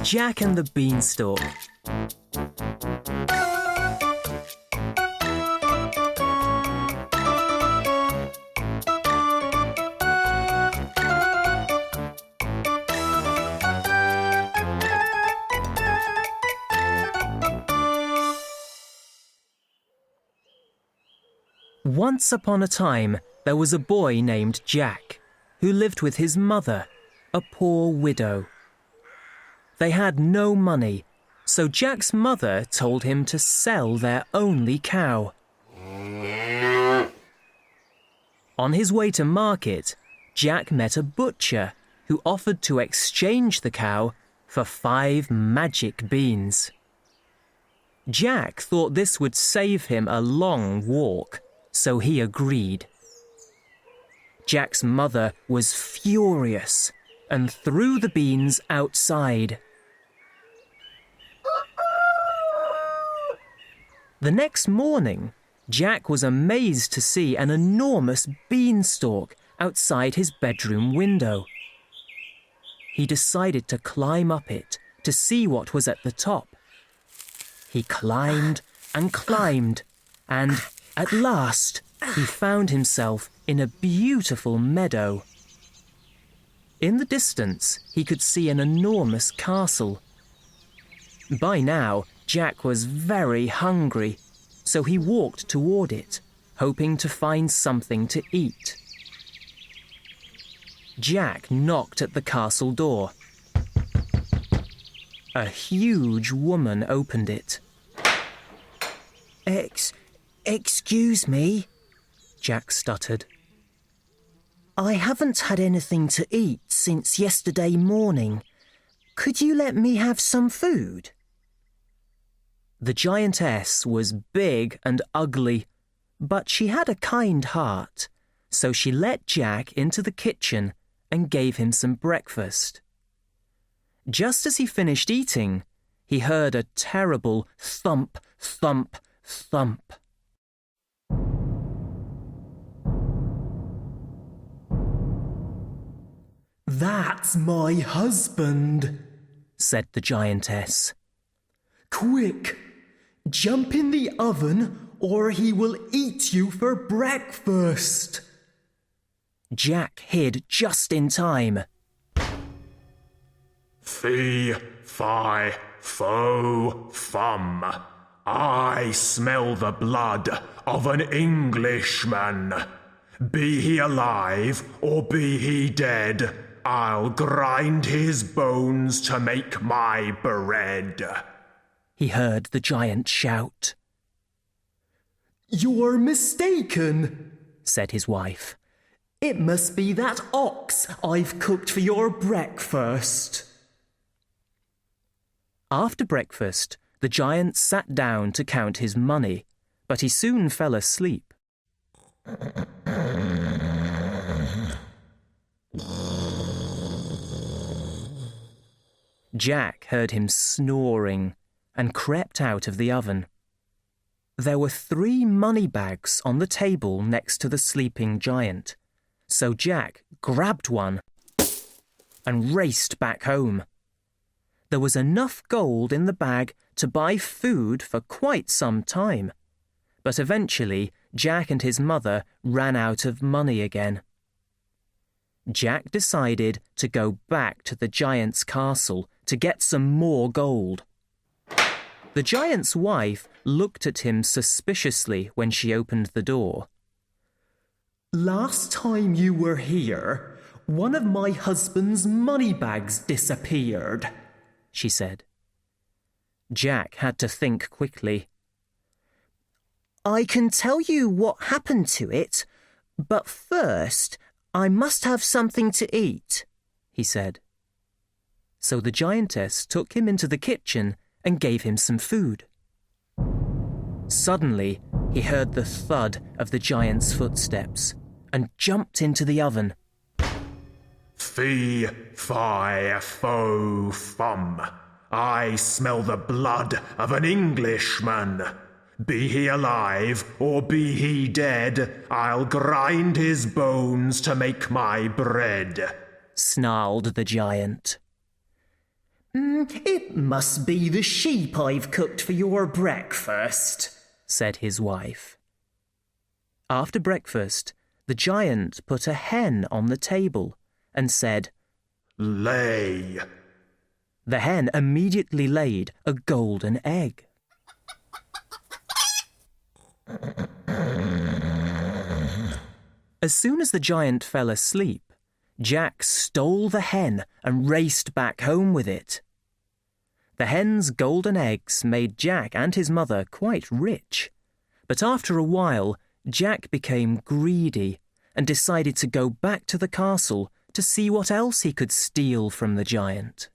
Jack and the Beanstalk. Once upon a time, there was a boy named Jack, who lived with his mother, a poor widow. They had no money, so Jack's mother told him to sell their only cow. On his way to market, Jack met a butcher who offered to exchange the cow for 5 magic beans. Jack thought this would save him a long walk, so he agreed. Jack's mother was furious and threw the beans outside. The next morning, Jack was amazed to see an enormous beanstalk outside his bedroom window. He decided to climb up it to see what was at the top. He climbed and climbed, and at last he found himself in a beautiful meadow. In the distance, he could see an enormous castle. By now, Jack was very hungry, so he walked toward it, hoping to find something to eat. Jack knocked at the castle door. A huge woman opened it. Excuse me, Jack stuttered. I haven't had anything to eat since yesterday morning. Could you let me have some food? The giantess was big and ugly, but she had a kind heart, so she let Jack into the kitchen and gave him some breakfast. Just as he finished eating, he heard a terrible thump, thump, thump. "That's my husband," said the giantess. "Quick, jump in the oven or he will eat you for breakfast." Jack hid just in time. Fee, fi, fo, fum. I smell the blood of an Englishman. Be he alive or be he dead, I'll grind his bones to make my bread. He heard the giant shout. "You're mistaken," said his wife. "It must be that ox I've cooked for your breakfast." After breakfast, the giant sat down to count his money, but he soon fell asleep. Jack heard him snoring and crept out of the oven. There were 3 money bags on the table next to the sleeping giant, so Jack grabbed one and raced back home. There was enough gold in the bag to buy food for quite some time, but eventually Jack and his mother ran out of money again. Jack decided to go back to the giant's castle to get some more gold. The giant's wife looked at him suspiciously when she opened the door. "Last time you were here, one of my husband's money bags disappeared," she said. Jack had to think quickly. I can tell you what happened to it, but first I must have something to eat, he said. So the giantess took him into the kitchen and gave him some food. Suddenly, he heard the thud of the giant's footsteps and jumped into the oven. Fee, fi, fo, fum. I smell the blood of an Englishman. Be he alive or be he dead, I'll grind his bones to make my bread, snarled the giant. It must be the sheep I've cooked for your breakfast, said his wife. After breakfast, the giant put a hen on the table and said, Lay. The hen immediately laid a golden egg. As soon as the giant fell asleep, Jack stole the hen and raced back home with it. The hen's golden eggs made Jack and his mother quite rich, but after a while, Jack became greedy and decided to go back to the castle to see what else he could steal from the giant.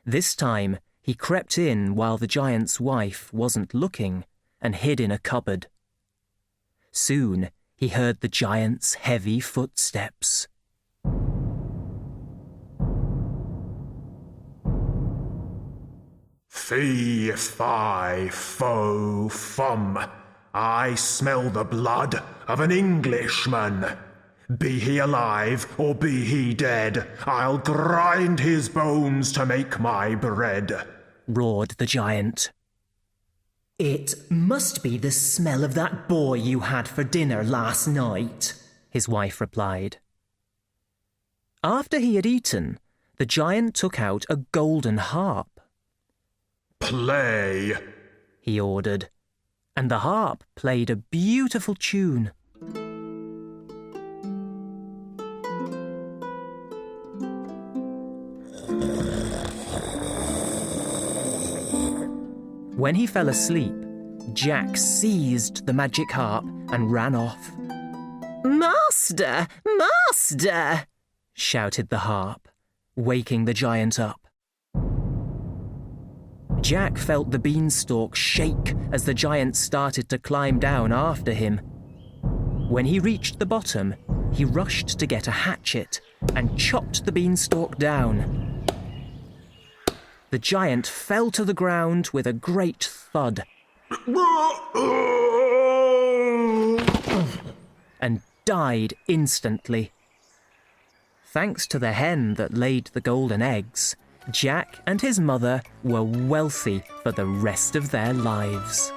This time, he crept in while the giant's wife wasn't looking and hid in a cupboard. Soon, he heard the giant's heavy footsteps. Fee, fi, fo, fum. I smell the blood of an Englishman. Be he alive or be he dead, I'll grind his bones to make my bread, roared the giant. It must be the smell of that boy you had for dinner last night, his wife replied. After he had eaten, the giant took out a golden harp. Play, he ordered, and the harp played a beautiful tune. When he fell asleep, Jack seized the magic harp and ran off. Master! Master! shouted the harp, waking the giant up. Jack felt the beanstalk shake as the giant started to climb down after him. When he reached the bottom, he rushed to get a hatchet and chopped the beanstalk down. The giant fell to the ground with a great thud and died instantly. Thanks to the hen that laid the golden eggs, Jack and his mother were wealthy for the rest of their lives.